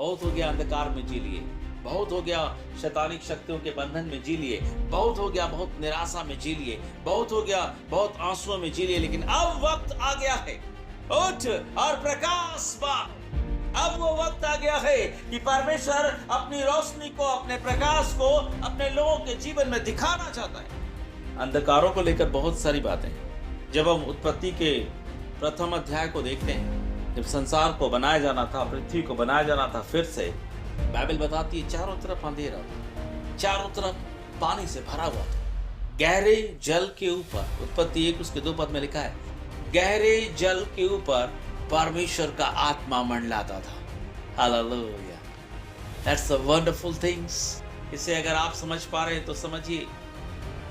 बहुत हो गया अंधकार में जी लिए, बहुत हो गया शैतानिक शक्तियों के बंधन में जी लिए, बहुत हो गया बहुत निराशा में जी लिए, बहुत हो गया बहुत आंसुओं में जी लिए, लेकिन अब वक्त आ गया है, उठ और प्रकाश पाओ। अब वो वक्त आ गया है कि परमेश्वर अपनी रोशनी को, अपने प्रकाश को अपने लोगों के जीवन में दिखाना चाहता है। अंधकारों को लेकर बहुत सारी बातें, जब हम उत्पत्ति के प्रथम अध्याय को देखते हैं, जब संसार को बनाया जाना था, पृथ्वी को बनाया जाना था, फिर से बाइबल बताती है चारों तरफ अंधेरा था, चारों तरफ पानी से भरा हुआ था, गहरे जल के ऊपर। उत्पत्ति 1 उसके 2 पद में लिखा है, गहरे जल के ऊपर परमेश्वर का आत्मा मंडलाता था। Hallelujah, that's a wonderful things. इसे अगर आप समझ पा रहे हैं तो समझिए,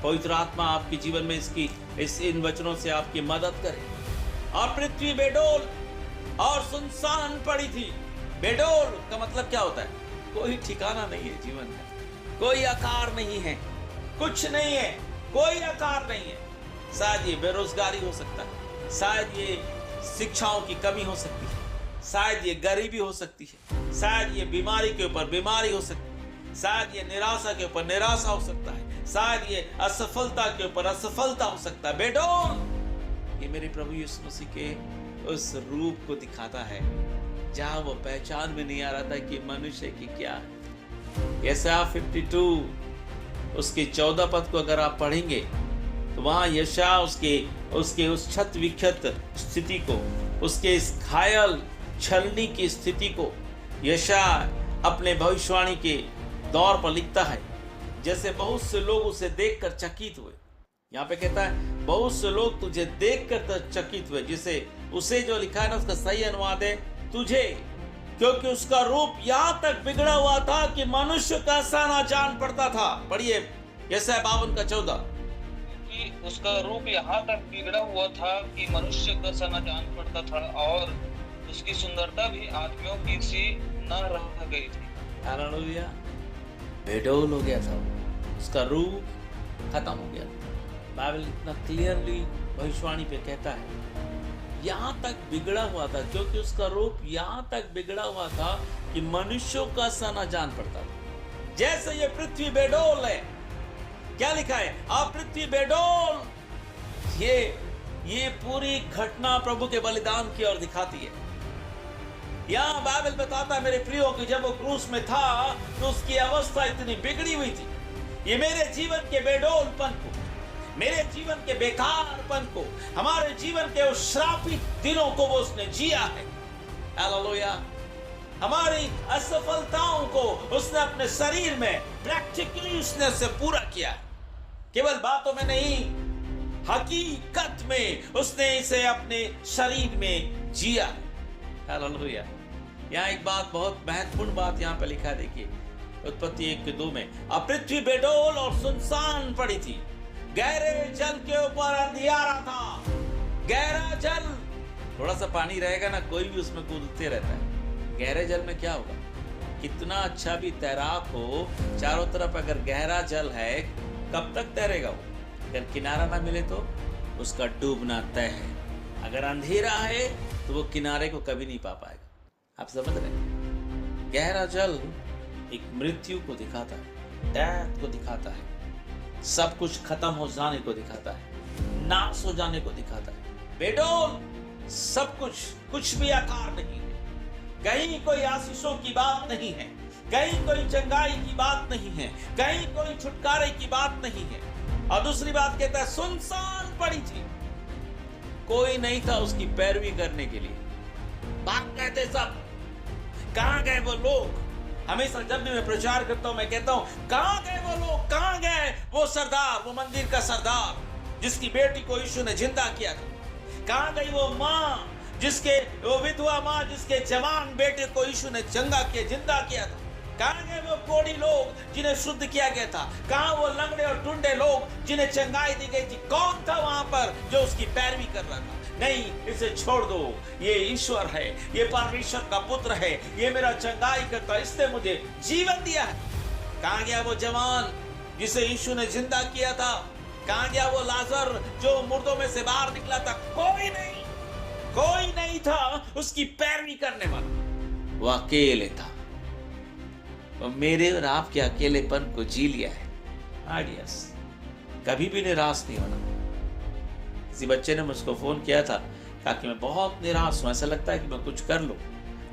पवित्र आत्मा आपके जीवन में इन वचनों से आपकी मदद करे। और पृथ्वी बेडोल और सुनसान पड़ी थी। बेडोल का मतलब क्या होता है? कोई ठिकाना नहीं है जीवन का, कोई आकार नहीं है, कुछ नहीं है, कोई आकार नहीं है। शायद ये बेरोजगारी हो सकता है, शायद ये शिक्षाओं की कमी हो सकती है, शायद ये गरीबी हो सकती है, शायद ये बीमारी के ऊपर बीमारी हो सकती है, शायद ये निराशा के ऊपर निराशा हो सकता है, शायद ये असफलता के ऊपर असफलता हो सकता है। बेडोल ये मेरे प्रभु यीशु मसीह के उस रूप को दिखाता है जहां वो पहचान में नहीं आ रहा था कि मनुष्य की क्या है। यशायाह 52 उसके 14 पद को अगर आप पढ़ेंगे तो वहां यशायाह उसके उस क्षत विक्षत स्थिति को, उसके इस घायल छलनी की स्थिति को यशायाह अपने भविष्यवाणी के दौर पर लिखता है। जैसे बहुत से लोग उसे देखकर चकित हुए। यहाँ पे कहता है बहुत से लोग तुझे देखकर चकित हुए। जिसे उसे जो लिखा है ना, उसका सही अनुवाद है तुझे, क्योंकि उसका रूप यहाँ तक बिगड़ा हुआ था कि मनुष्य का सा ना जान पड़ता था। पढ़िए यशायाह 52 का 14। कि उसका रूप यहाँ तक बिगड़ा हुआ था कि मनुष्य का सा न जान पड़ता था, और उसकी सुंदरता भी आदमियों की सी न रह गई थी। हालेलुया, बेडोल हो गया था, उसका रूप खत्म हो गया। बाइबल इतना क्लियरली भविष्यवाणी पे कहता है यहाँ तक बिगड़ा हुआ था, क्योंकि उसका रूप यहाँ तक बिगड़ा हुआ था कि मनुष्यों का सा न जान पड़ता था। जैसे ये पृथ्वी बेडोल है, क्या लिखा है? आप पृथ्वी बेडोल, ये पूरी घटना प्रभु के बलिदान की ओर दिखाती है। यहाँ बाइबल बताता है मेरे प्रियो कि जब वो क्रूस में था तो उसकी अवस्था इतनी बिगड़ी हुई थी। ये मेरे जीवन के बेडोलपन को, मेरे जीवन के बेकारपन को, हमारे जीवन के उस श्रापित दिनों को वो उसने जिया है। हालेलुया, हमारी असफलताओं को उसने अपने शरीर में प्रैक्टिकली उसने से पूरा किया। केवल बातों में नहीं, हकीकत में उसने इसे अपने शरीर में जिया। हालेलुया। यहाँ एक बात, बहुत महत्वपूर्ण बात यहाँ पे लिखा है, देखिए उत्पत्ति 1 के 2 में, अब पृथ्वी बेडोल और सुनसान पड़ी थी, गहरे जल के ऊपर अंधियारा था। गहरा जल, थोड़ा सा पानी रहेगा ना, कोई भी उसमें कूदते रहता है। गहरे जल में क्या होगा? कितना अच्छा भी तैराक हो, चारों तरफ अगर गहरा जल है, कब तक तैरेगा वो? अगर किनारा ना मिले तो उसका डूबना तय है। अगर अंधेरा है तो वो किनारे को कभी नहीं पा पाएगा। आप समझ रहे हैं? गहरा जल एक मृत्यु को दिखाता है, डेथ को दिखाता है, सब कुछ खत्म हो जाने को दिखाता है, नाश हो जाने को दिखाता है। बेडोल सब कुछ भी आकार नहीं है, कहीं कोई आशीषों की बात नहीं है, कहीं कोई चंगाई की बात नहीं है, कहीं कोई छुटकारे की बात नहीं है। और दूसरी बात कहता है सुनसान पड़ी थी, कोई नहीं था उसकी पैरवी करने के लिए। बात कहते सब, कहां गए वो लोग? हमेशा जब भी मैं प्रचार करता हूं मैं कहता हूं कहां गए वो लोग, कहां गए वो सरदार, वो मंदिर का सरदार जिसकी बेटी को यीशु ने जिंदा किया था? कहां गई वो माँ, वो विधवा माँ जिसके जवान बेटे को यीशु ने जिंदा किया था? कहां गए वो कोढ़ी लोग जिन्हें शुद्ध किया गया था? कहां वो लंगड़े और टुंडे लोग जिन्हें चंगाई दी गई थी? कौन था वहां पर जो उसकी पैरवी कर रहा था? नहीं, इसे छोड़ दो, ये ईश्वर है, ये परमेश्वर का पुत्र है, ये मेरा चंगाई करता, इसने मुझे जीवन दिया है। कहां गया वो जवान जिसे यीशु ने जिंदा किया था? कहां गया वो लाजर जो मुर्दों में से बाहर निकला था? कोई नहीं था उसकी पैरवी करने वाला। वो अकेले था, मेरे और आपके अकेलेपन को जी लिया है। आडियस, कभी भी निराश नहीं होना। किसी बच्चे ने मुझको फोन किया था, कहा कि मैं बहुत निराश हूं, ऐसा लगता है कि मैं कुछ कर लूं।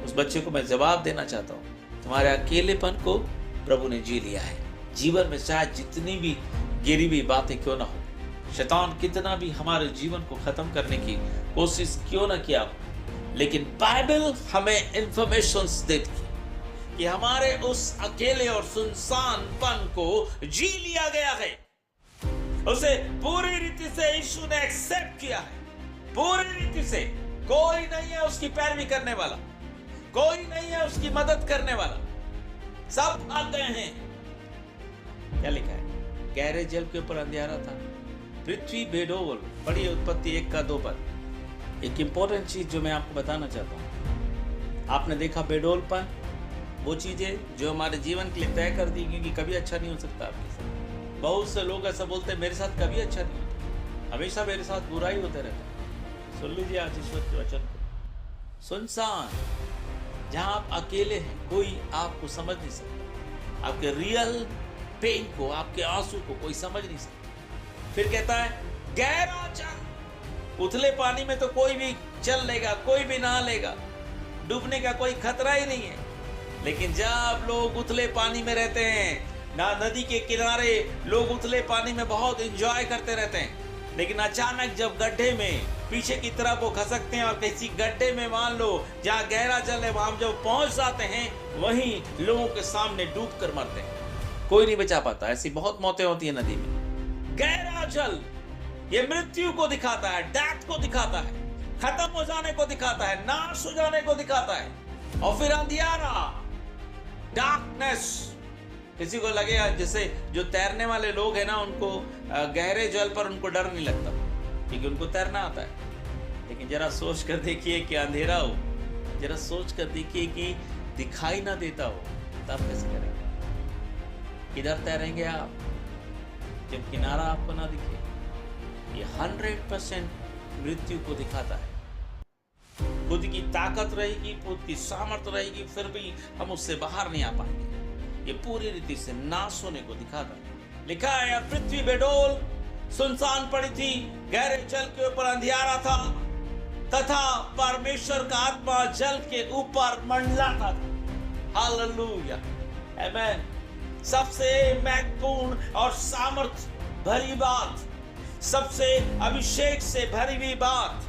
उस बच्चे को मैं जवाब देना चाहता हूं, तुम्हारे अकेलेपन को प्रभु ने जी लिया है। जीवन में चाहे जितनी भी गिरी हुई बातें क्यों ना हो, शैतान कितना भी हमारे जीवन को खत्म करने की कोशिश क्यों ना किया हो, लेकिन बाइबल हमें इंफॉर्मेशंस देती है कि हमारे उस अकेले और सुनसानपन को जी लिया गया है। उसे पूरी रीति से यीशु ने एक्सेप्ट किया है, पूरी रीति से। कोई नहीं है उसकी पैरवी करने वाला, कोई नहीं है उसकी मदद करने वाला, सब भाग गए हैं। क्या लिखा है? गहरे जल के ऊपर अंधियारा था, पृथ्वी बेडोल। पढ़िए उत्पत्ति 1:2 पर। एक इंपॉर्टेंट चीज जो मैं आपको बताना चाहता हूं, आपने देखा बेडोलपन, वो चीजें जो हमारे जीवन के लिए तय कर दी क्योंकि कभी अच्छा नहीं हो सकता आपके साथ। बहुत से लोग ऐसा बोलते हैं, मेरे साथ कभी अच्छा नहीं होता, हमेशा मेरे साथ बुरा ही होते रहता है। सुन लीजिए आज ईश्वर के वचन को। सुनसान, जहां आप अकेले हैं, कोई आपको समझ नहीं सकता, आपके रियल पेन को, आपके आंसू को कोई समझ नहीं सकता। फिर कहता है गहरा जल, उथले पानी में तो कोई भी चल लेगा, कोई भी नहा लेगा, डूबने का कोई खतरा ही नहीं है। लेकिन जब लोग उथले पानी में रहते हैं, ना नदी के किनारे लोग उथले पानी में बहुत एंजॉय करते रहते हैं, लेकिन अचानक जब गड्ढे में पीछे की तरफ वो खसकते हैं और किसी गड्ढे में मान लो जहां गहरा जल है, वहां जब पहुंच जाते हैं, वहीं लोगों के सामने डूब कर मरते हैं। कोई नहीं बचा पाता। ऐसी बहुत मौतें होती है नदी में। गहरा जल ये मृत्यु को दिखाता है, डेथ को दिखाता है, खत्म हो जाने को दिखाता है, नाश हो जाने को दिखाता है। और फिर अंधियारा, डार्कनेस। किसी को लगेगा जैसे जो तैरने वाले लोग हैं ना, उनको गहरे जल पर उनको डर नहीं लगता क्योंकि उनको तैरना आता है। लेकिन जरा सोच कर देखिए कि अंधेरा हो, जरा सोच कर देखिए कि दिखाई ना देता हो, तब कैसे करेंगे? किधर तैरेंगे आप जब किनारा आपको ना दिखे? ये 100% मृत्यु को दिखाता है। खुद की ताकत रहेगी, खुद की सामर्थ्य रहेगी, फिर भी हम उससे बाहर नहीं आ पाएंगे। ये पूरी रीति से नाश होने को दिखाता है। लिखा है पृथ्वी बेडोल सुनसान पड़ी थी, गहरे जल के ऊपर अंधियारा था, तथा परमेश्वर का आत्मा जल के ऊपर मंडलाता था। हालेलुया, आमेन। सबसे महत्वपूर्ण और सामर्थ भरी बात, सबसे अभिषेक से भरी हुई बात,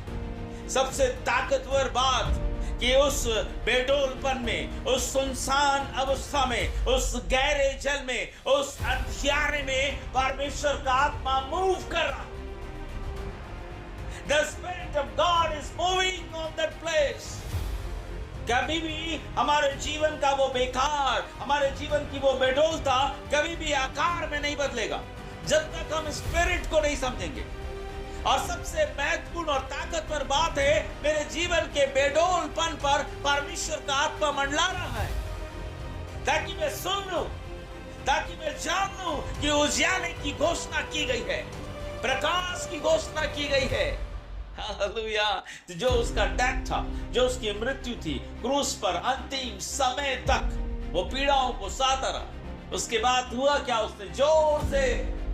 सबसे ताकतवर बात कि उस बेडोलपन में, उस सुनसान अवस्था में, उस गहरे जल में, उस अंधियारे में परमेश्वर का आत्मा मूव कर रहा। The Spirit of God is moving on that place. कभी भी हमारे जीवन का वो बेकार, हमारे जीवन की वो बेडोलता कभी भी आकार में नहीं बदलेगा जब तक हम स्पिरिट को नहीं समझेंगे। और सबसे महत्वपूर्ण और ताकतवर बात है, मेरे जीवन के बेडोलपन पर परमेश्वर का आत्मा मंडला रहा है, ताकि मैं सुन लूं, ताकि मैं जान लूं कि उजियाले की घोषणा की गई है, प्रकाश की घोषणा की गई है। हालेलुया। जो उसका डेथ था, जो उसकी मृत्यु थी क्रूस पर, अंतिम समय तक वो पीड़ाओं को सहता रहा। उसके बाद हुआ क्या? उसने जोर से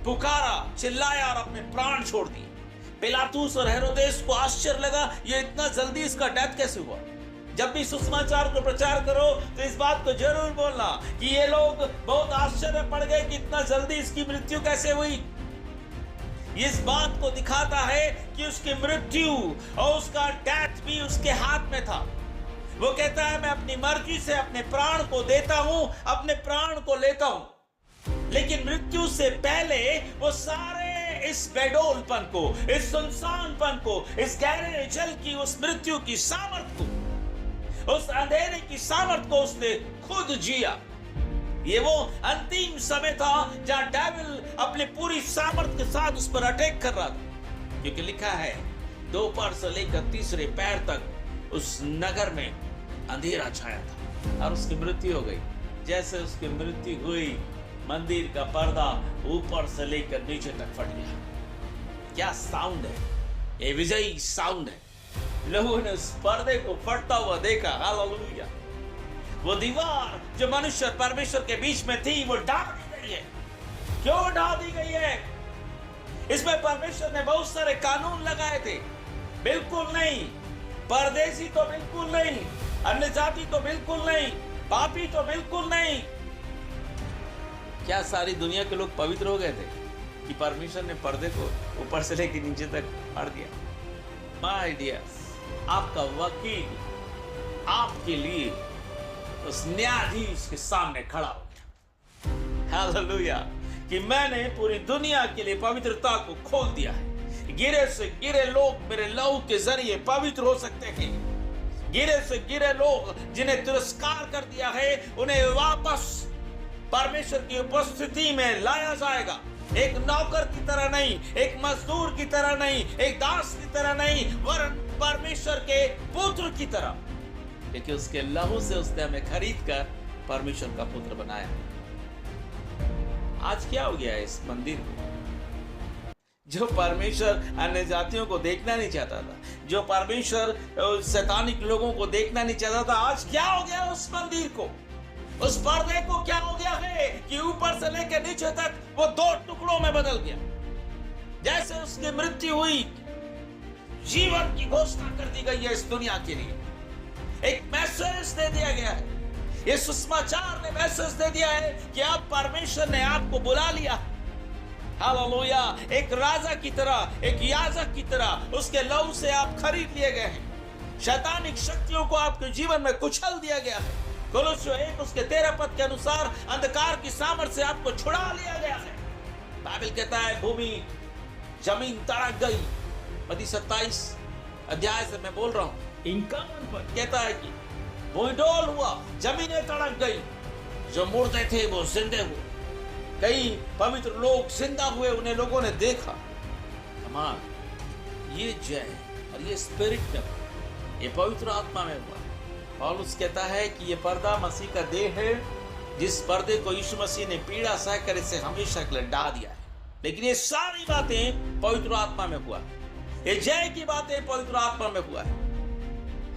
पुकारा, चिल्लाया और अपने प्राण छोड़ दिए। पिलातुस और हेरोदेस को आश्चर्य लगा, ये इतना जल्दी इसका डेथ कैसे हुआ। जब भी सुसमाचार को प्रचार करो तो इस बात को जरूर बोलना कि ये लोग बहुत आश्चर्य पड़ गए कि इतना जल्दी इसकी मृत्यु कैसे हुई। इस बात को दिखाता है कि उसकी मृत्यु और उसका डेथ भी उसके हाथ में था। वो कहता है मैं अपनी मर्जी से अपने प्राण को देता हूं, अपने प्राण को लेता हूं। लेकिन मृत्यु से पहले वो सारे इस बेडोलपन को, इस सुनसानपन को, इस गहरे जल की उस मृत्यु की सामर्थ को, उस अंधेरे की सामर्थ को उसने खुद जिया। ये वो अंतिम समय था जहां डेविल अपनी पूरी सामर्थ के साथ उस पर अटैक कर रहा था, क्योंकि लिखा है दोपहर से लेकर तीसरे पैर तक उस नगर में अंधेरा छाया था और उसकी मृत्यु हो गई। जैसे उसकी मृत्यु हुई, मंदिर का पर्दा ऊपर से लेकर नीचे तक फट गया। क्या साउंड है, ये विजयी साउंड है। लोगों ने उस पर्दे को फटता हुआ देखा। हालेलुया। वो दीवार जो मनुष्य और परमेश्वर के बीच में थी वो ढा दी गई है। क्यों ढा दी गई है? इसमें परमेश्वर ने बहुत सारे कानून लगाए थे। बिल्कुल नहीं, परदेशी तो बिल्कुल नहीं, अन्य जाति तो बिल्कुल नहीं, पापी तो बिल्कुल नहीं। क्या सारी दुनिया के लोग पवित्र हो गए थे कि परमेश्वर ने पर्दे को ऊपर से लेकर नीचे तक फाड़ दिया? माय डियर्स, आपका वकील आपके लिए उस न्यायाधीश के सामने खड़ा हो गया। हालेलुया, कि मैंने पूरी दुनिया के लिए पवित्रता को खोल दिया है। गिरे से गिरे लोग मेरे लहू के जरिए पवित्र हो सकते हैं। गिरे से गिरे लोग जिन्हें तिरस्कार कर दिया है, उन्हें वापस परमेश्वर की उपस्थिति में लाया जाएगा। एक नौकर की तरह नहीं, एक मजदूर की तरह नहीं, एक दास की तरह नहीं, वरन परमेश्वर के पुत्र की तरह, क्योंकि उसके लहू से उसने हमें खरीद कर परमेश्वर का पुत्र बनाया। आज क्या हो गया है इस मंदिर को? जो परमेश्वर अन्य जातियों को देखना नहीं चाहता था, जो परमेश्वर शैतानिक लोगों को देखना नहीं चाहता था, आज क्या हो गया उस मंदिर को? उस पर्दे को क्या हो गया है कि ऊपर से लेकर नीचे तक वो 2 टुकड़ों में बदल गया। जैसे उसकी मृत्यु हुई, जीवन की घोषणा कर दी गई है इस दुनिया के लिए। एक मैसेज दे दिया गया है, ये सुसमाचार ने मैसेज दे दिया है कि अब परमेश्वर ने आपको बुला लिया। हालेलुया, एक राजा की तरह, एक याजक की तरह उसके लहू से आप खरीद लिए गए हैं। शैतानिक शक्तियों को आपके जीवन में कुचल दिया गया है। कोलोसियों 1 उसके 13 पद के अनुसार अंधकार की सामर्थ से आपको छुड़ा लिया गया है। बाइबल कहता है भूमि जमीन तड़क गई। मत्ती 27 अध्याय से मैं बोल रहा हूं, 51 पद कहता है कि भूमिडोल हुआ, जमीनें तड़क गई, जो मुर्दे थे वो जिंदे हुए। कई पवित्र लोग जिंदा हुए, उन्हें लोगों ने देखा। कमाल, ये जय और ये स्पिरिट में, ये पवित्र आत्मा में हुआ। पौलुस कहता है कि ये पर्दा मसीह का देह है, जिस पर्दे को यीशु मसीह ने पीड़ा सहकर इसे हमेशा के लिए ढा दिया है। लेकिन ये सारी बातें पवित्र आत्मा में हुआ, ये जय की बातें पवित्र आत्मा में हुआ है।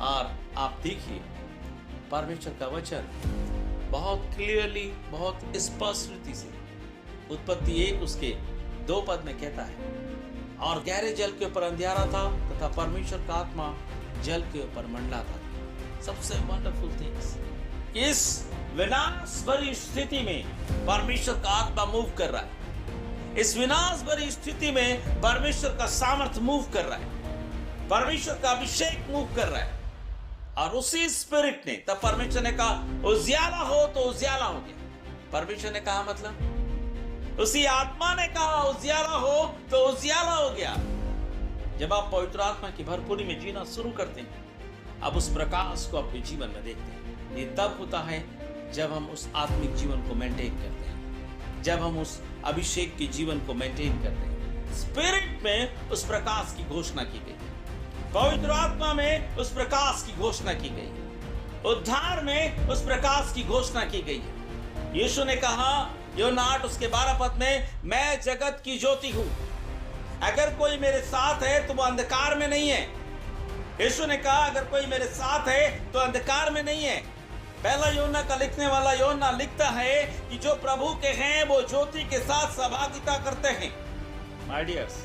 और आप देखिए परमेश्वर का वचन बहुत क्लियरली, बहुत स्पष्ट रीति से उत्पत्ति 1 उसके 2 पद में कहता है, और गहरे जल के ऊपर अंधियारा था तथा परमेश्वर का आत्मा जल के ऊपर मंडला था। सबसे वंडरफुल थिंग्स, इस विनाश भरी स्थिति में परमेश्वर का आत्मा मूव कर रहा है। इस विनाश भरी स्थिति में परमेश्वर का सामर्थ मूव कर रहा है, परमेश्वर का अभिषेक मूव कर रहा है। और उसी स्पिरिट ने, तब परमेश्वर ने कहा उजियाला हो तो उजियाला हो गया। परमेश्वर ने कहा मतलब उसी आत्मा ने कहा उजियाला हो तो उजियाला हो गया। जब आप पवित्र आत्मा की भरपूरी में जीना शुरू करते हैं, अब उस प्रकाश को अपने जीवन में देखते हैं। ये तब होता है जब हम उस आत्मिक जीवन को मेंटेन करते हैं, जब हम उस अभिषेक के जीवन को मेंटेन करते हैं। स्पिरिट में उस प्रकाश की घोषणा की गई, पवित्र आत्मा में उस प्रकाश की घोषणा की गई, उद्धार में उस प्रकाश की घोषणा की गई है। यीशु ने कहा यूहन्ना 8 उसके 12 पद में, मैं जगत की ज्योति हूं, अगर कोई मेरे साथ है तो वो अंधकार में नहीं है। यीशु ने कहा अगर कोई मेरे साथ है तो अंधकार में नहीं है। पहला यूहन्ना का लिखने वाला यूहन्ना लिखता है कि जो प्रभु के हैं वो ज्योति के साथ सहभागिता करते हैं। My dears,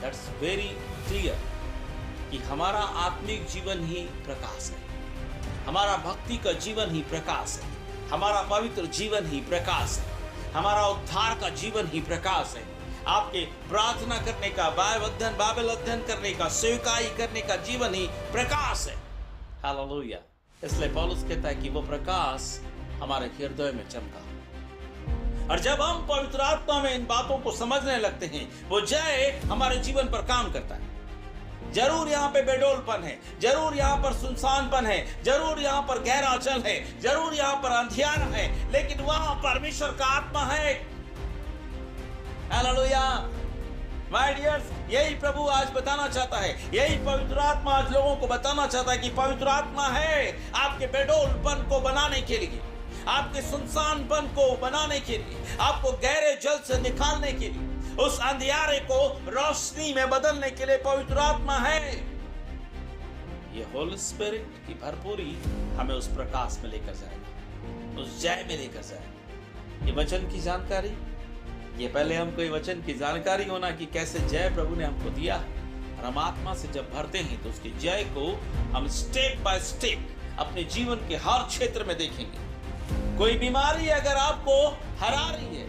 that's very clear कि हमारा आत्मिक जीवन ही प्रकाश है, हमारा भक्ति का जीवन ही प्रकाश है, हमारा पवित्र जीवन ही प्रकाश है, हमारा उद्धार का जीवन ही प्रकाश है। आपके प्रार्थना करने का, बाइबल अध्ययन करने का, सेवकाई करने का जीवन ही प्रकाश है। हालेलुया। इसलिए पौलुस कहता है कि वो प्रकाश हमारे हृदय में चमका। और जब हम पवित्र आत्मा में इन बातों को समझने लगते हैं, वो जय हमारे जीवन पर काम करता है। जरूर यहाँ पे बेडोलपन है, जरूर यहाँ पर सुनसानपन है, जरूर यहाँ पर गहरा जल है, जरूर यहाँ पर अंधियारा है, लेकिन वहां परमेश्वर का आत्मा है। हालेलुया। माय डियर्स, यही प्रभु आज बताना चाहता है, यही पवित्र आत्मा आज लोगों को बताना चाहता है कि पवित्र आत्मा है आपके बेडोलपन को बनाने के लिए, आपके सुनसानपन को बनाने के लिए, आपको गहरे जल से निकालने के लिए, उस अंधियारे को रोशनी में बदलने के लिए पवित्र आत्मा है। ये होली स्पिरिट की भरपूरी हमें उस प्रकाश में लेकर जाएगा। उस जय में लेकर जाए। ये वचन की जानकारी, ये पहले हमको ये वचन की जानकारी होना कि कैसे जय प्रभु ने हमको दिया है, और हम आत्मा से जब भरते हैं तो उसकी जय को हम स्टेप बाय स्टेप अपने जीवन के हर क्षेत्र में देखेंगे। कोई बीमारी अगर आपको हरा रही है,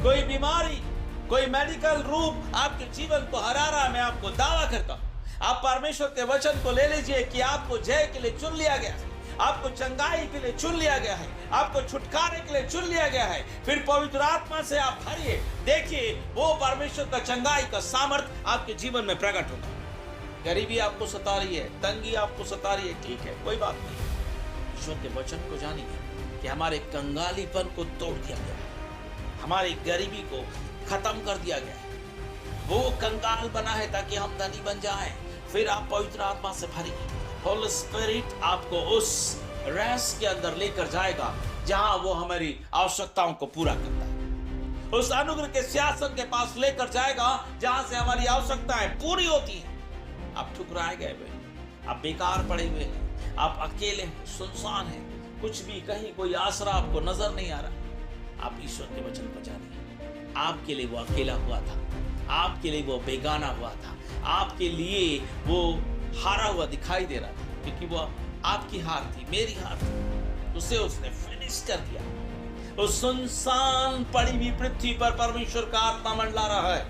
कोई बीमारी, कोई मेडिकल रूप आपके जीवन को हरा रहा है, मैं आपको दावा करता हूं, आप परमेश्वर के वचन को ले लीजिए कि आपको जय के लिए चुन लिया गया है, आपको चंगाई के लिए चुन लिया गया है, आपको छुटकारे के लिए चुन लिया गया है। फिर पवित्र आत्मा से आप भरिए, देखिए वो परमेश्वर का चंगाई का सामर्थ आपके जीवन में प्रकट होगा। गरीबी आपको सता रही है, तंगी आपको सता रही है, ठीक है, कोई बात नहीं। ईश्वर के वचन को जानिए कि हमारे कंगालीपन को तोड़ दिया गया है, हमारी गरीबी को खत्म कर दिया गया है। वो कंगाल बना है ताकि हम धनी बन जाएं। फिर आप पवित्र आत्मा से भरिए, होली स्पिरिट आपको उस रेस्ट के अंदर लेकर जाएगा जहां वो हमारी आवश्यकताओं को पूरा करता है। उस अनुग्रह के सिंहासन के पास लेकर जाएगा जहां से हमारी आवश्यकताएं पूरी होती हैं। आप ठुकराए गए हुए, आप बेकार पड़े हुए हैं, आप अकेले हैं, सुनसान हैं, कुछ भी कहीं कोई आसरा आपको नजर नहीं आ रहा। आप ईश्वर के वचन को जानिए, आपके लिए वो अकेला हुआ था, आपके लिए वो बेगाना हुआ था, आपके लिए वो हारा हुआ दिखाई दे रहा था, क्योंकि वो आपकी हार थी, मेरी हार थी, उसे उसने फिनिश कर दिया। उस सुनसान पड़ी हुई पृथ्वी पर परमेश्वर का आत्मा मंडला रहा है।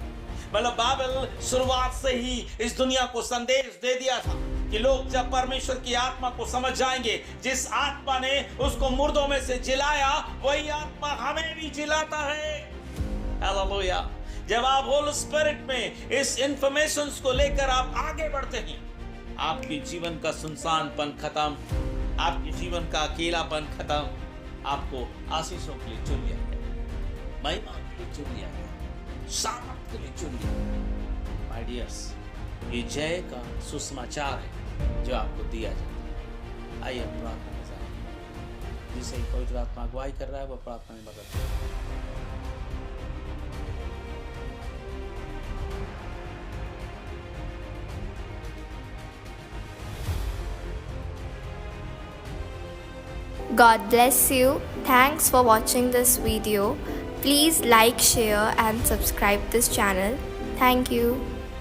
मतलब बाइबल शुरुआत से ही इस दुनिया को संदेश दे दिया था कि लोग जब परमेश्वर की आत्मा को समझ जाएंगे, जिस आत्मा ने उसको मुर्दों में से जिलाया, वही आत्मा हमें भी जिलाता है। हालेलुया। जब आप होली स्पिरिट में इस इंफॉर्मेशन को लेकर आप आगे बढ़ते हैं, आपके जीवन का सुनसानपन खत्म, आपके जीवन का अकेलापन खत्म, आपको आशीषों के लिए चुन लिया गया, महिमा के लिए चुन लिया गया, सामर्थ के लिए चुन लिया। माय डियर्स, ये जय का सुसमाचार है जो आपको दिया जाता है। आइए हम प्रार्थना में जाएं। जिसे पवित्र आत्मा अगुवाई कर रहा है वो प्रार्थना में मदद करें। God bless you. Thanks for watching this video. Please like, share and subscribe this channel. Thank you.